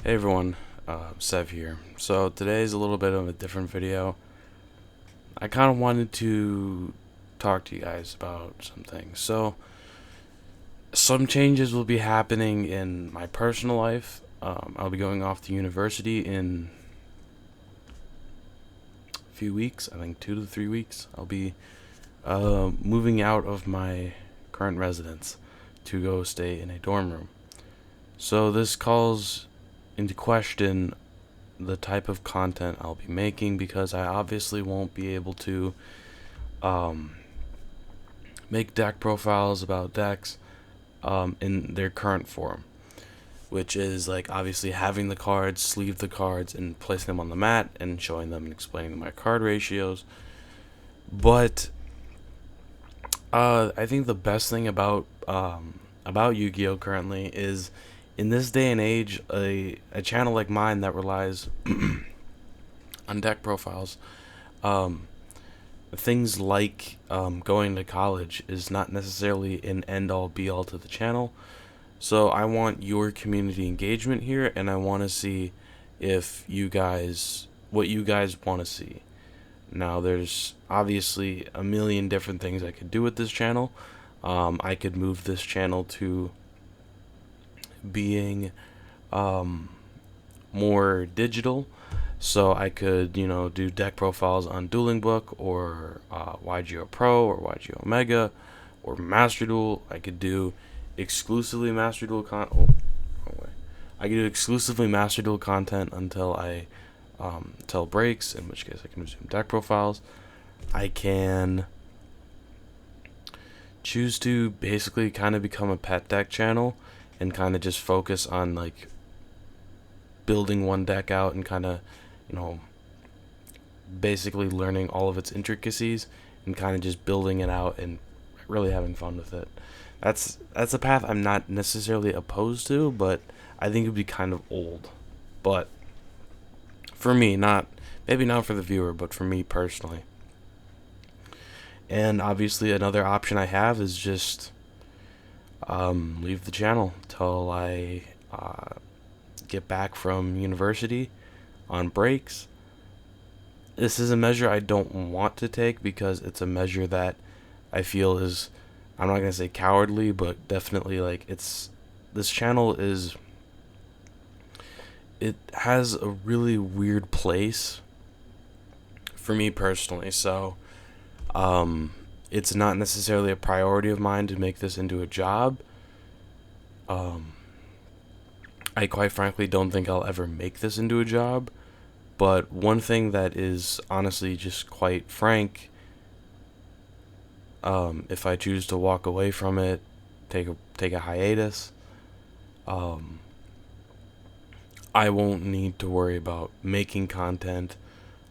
Hey everyone, Sev here. So today's a little bit of a different video. I kind of wanted to talk to you guys about some things. So some changes will be happening in my personal life. I'll be going off to university in a few weeks. I think 2 to 3 weeks. I'll be moving out of my current residence to go stay in a dorm room. So this calls into question the type of content I'll be making because I obviously won't be able to um, make deck profiles about decks in their current form, which is like obviously having the cards, sleeve the cards, and placing them on the mat and showing them and explaining my card ratios. But I think the best thing about Yu-Gi-Oh currently is in this day and age, a channel like mine that relies on deck profiles, um, things like going to college is not necessarily an end all be all to the channel. So I want your community engagement here, and I want to see if you guys, what you guys want to see. Now, there's obviously a million different things I could do with this channel. I could move this channel to being um, more digital. So I could, do deck profiles on Dueling Book or YGO Pro or YGO Omega or Master Duel. I could do exclusively Master Duel I could do exclusively Master Duel content until until breaks, in which case I can resume deck profiles. I can choose to basically kind of become a pet deck channel and kind of just focus on like building one deck out and kind of, you know, basically learning all of its intricacies and kind of just building it out and really having fun with it. That's a path I'm not necessarily opposed to, but I think it'd be kind of old. But for me, not maybe not for the viewer, but for me personally. And obviously, another option I have is just leave the channel till I get back from university on breaks. This is a measure I don't want to take because it's a measure that I feel is, I'm not gonna say cowardly, but definitely like this channel is, it has a really weird place for me personally. So it's not necessarily a priority of mine to make this into a job. um I quite frankly don't think I'll ever make this into a job. But one thing that is honestly just quite frank, if I choose to walk away from it, take a hiatus, um, I won't need to worry about making content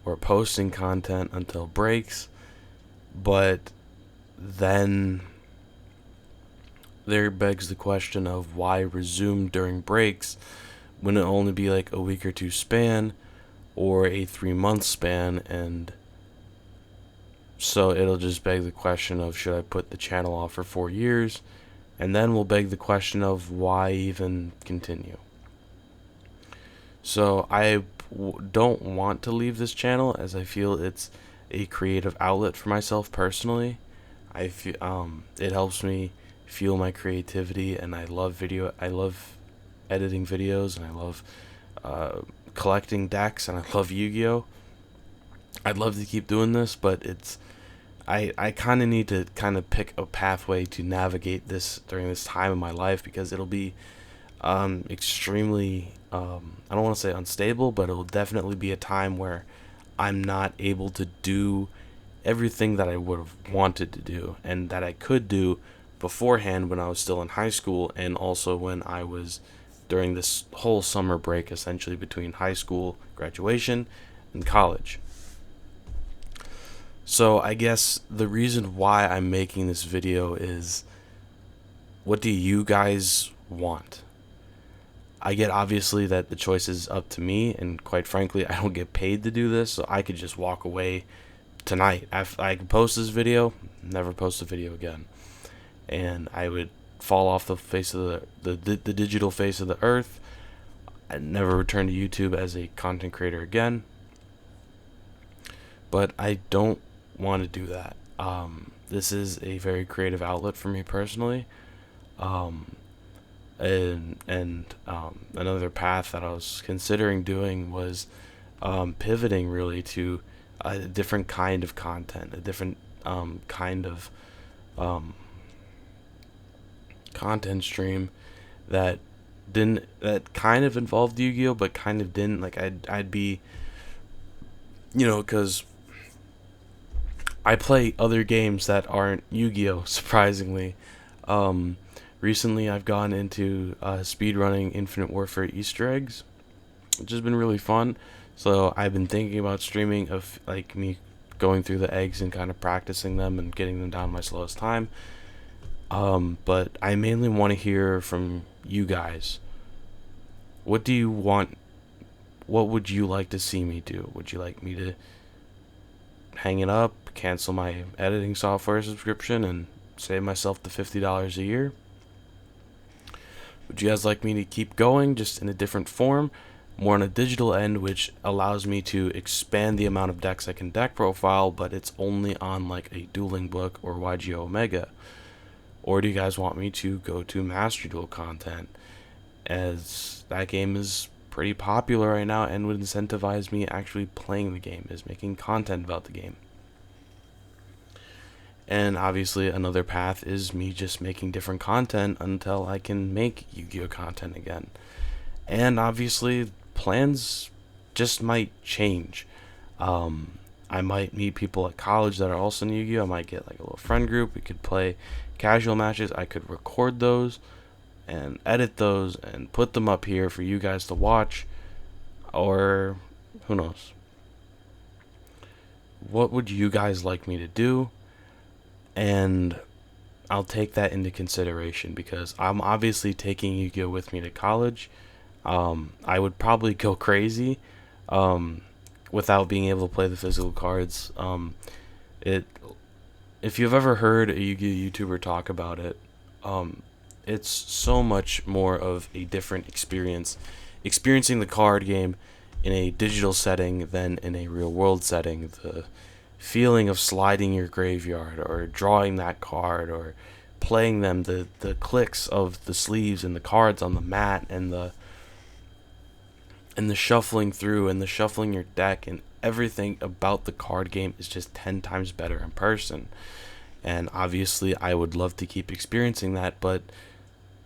or posting content until breaks. But then there begs the question of why resume during breaks when it only be like a week or two span or a 3 month span. And so it'll just beg the question of should I put the channel off for 4 years, and then we'll beg the question of why even continue. So don't want to leave this channel as I feel it's a creative outlet for myself personally. I feel it helps me fuel my creativity, and I love editing videos, and I love collecting decks, and I love Yu-Gi-Oh. I'd love to keep doing this, but I kind of need to kind of pick a pathway to navigate this during this time in my life because it'll be extremely, I don't want to say unstable, but it'll definitely be a time where I'm not able to do everything that I would have wanted to do and that I could do beforehand when I was still in high school, and also when I was during this whole summer break essentially between high school graduation and college. So I guess the reason why I'm making this video is, what do you guys want? I get obviously that the choice is up to me, and quite frankly, I don't get paid to do this, so I could just walk away tonight. I could post this video, never post a video again, and I would fall off the face of the digital face of the earth. I never return to YouTube as a content creator again. But I don't want to do that. This is a very creative outlet for me personally. Um, and another path that I was considering doing was pivoting really to a different kind of content, a different kind of um, content stream that that kind of involved Yu-Gi-Oh, but kind of didn't. Like I'd be, because I play other games that aren't Yu-Gi-Oh. Surprisingly, um, recently I've gone into speedrunning Infinite Warfare Easter eggs, which has been really fun. So I've been thinking about streaming of like me going through the eggs and kind of practicing them and getting them down my slowest time. But I mainly want to hear from you guys. What do you want? What would you like to see me do? Would you like me to hang it up, cancel my editing software subscription, and save myself the $50 a year? Would you guys like me to keep going just in a different form, more on a digital end, which allows me to expand the amount of decks I can deck profile, but it's only on like a Dueling Book or YGO Omega? Or do you guys want me to go to Mastery Duel content, as that game is pretty popular right now and would incentivize me actually playing the game, is making content about the game? And obviously another path is me just making different content until I can make Yu-Gi-Oh content again. And obviously plans just might change. I might meet people at college that are also in Yu-Gi-Oh. I might get like a little friend group. We could play casual matches. I could record those and edit those and put them up here for you guys to watch. Or who knows? What would you guys like me to do? And I'll take that into consideration because I'm obviously taking Yu-Gi-Oh with me to college. I would probably go crazy without being able to play the physical cards. It If you've ever heard a Yu-Gi-Oh YouTuber talk about it, it's so much more of a different experience, experiencing the card game in a digital setting than in a real world setting. The feeling of sliding your graveyard or drawing that card or playing them, the clicks of the sleeves and the cards on the mat, and the shuffling through and the shuffling your deck, and everything about the card game is just 10 times better in person. And obviously I would love to keep experiencing that, but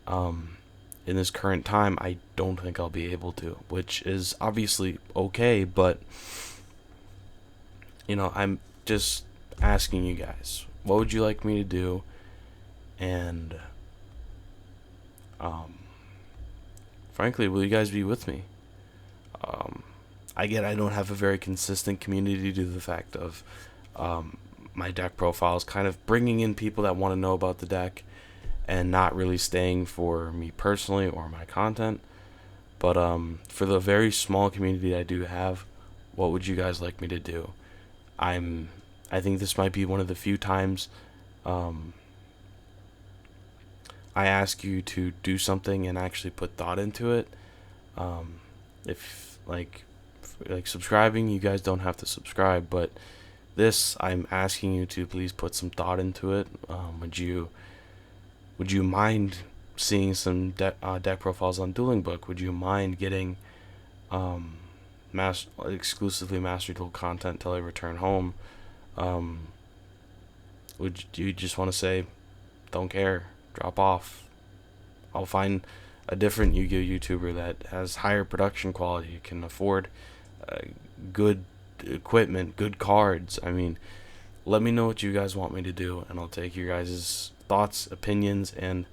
in this current time I don't think I'll be able to, which is obviously okay. But I'm just asking you guys, what would you like me to do? And frankly, will you guys be with me? I don't have a very consistent community due to the fact of my deck profiles kind of bringing in people that want to know about the deck and not really staying for me personally or my content. But for the very small community I do have, what would you guys like me to do? I think this might be one of the few times I ask you to do something and actually put thought into it. If like subscribing, you guys don't have to subscribe, but this, I'm asking you to please put some thought into it. Would you mind seeing some deck profiles on Dueling Book? Would you mind getting exclusively Mastery Duel content till I return home? Would you just want to say, don't care, drop off? I'll find a different Yu-Gi-Oh YouTuber that has higher production quality, can afford good equipment, good cards. I mean, let me know what you guys want me to do, and I'll take your guys' thoughts, opinions, and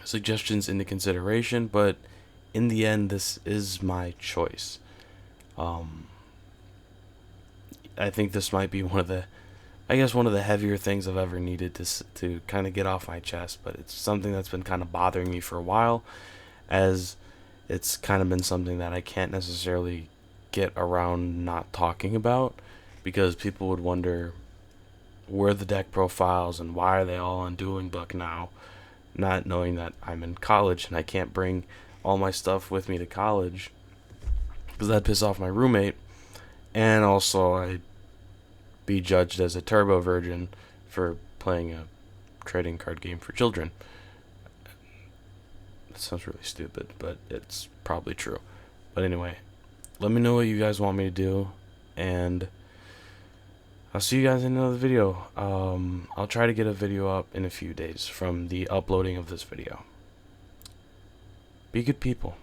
suggestions into consideration. But in the end, this is my choice. I think this might be one of the heavier things I've ever needed to kind of get off my chest, but it's something that's been kind of bothering me for a while, as it's kind of been something that I can't necessarily get around not talking about, because people would wonder where the deck profiles and why are they all on Dueling Book now, not knowing that I'm in college and I can't bring all my stuff with me to college, because that'd piss off my roommate, and also I'd be judged as a turbo virgin for playing a trading card game for children. That sounds really stupid, but it's probably true. But anyway, let me know what you guys want me to do, and I'll see you guys in another video. I'll try to get a video up in a few days from the uploading of this video. Be good people.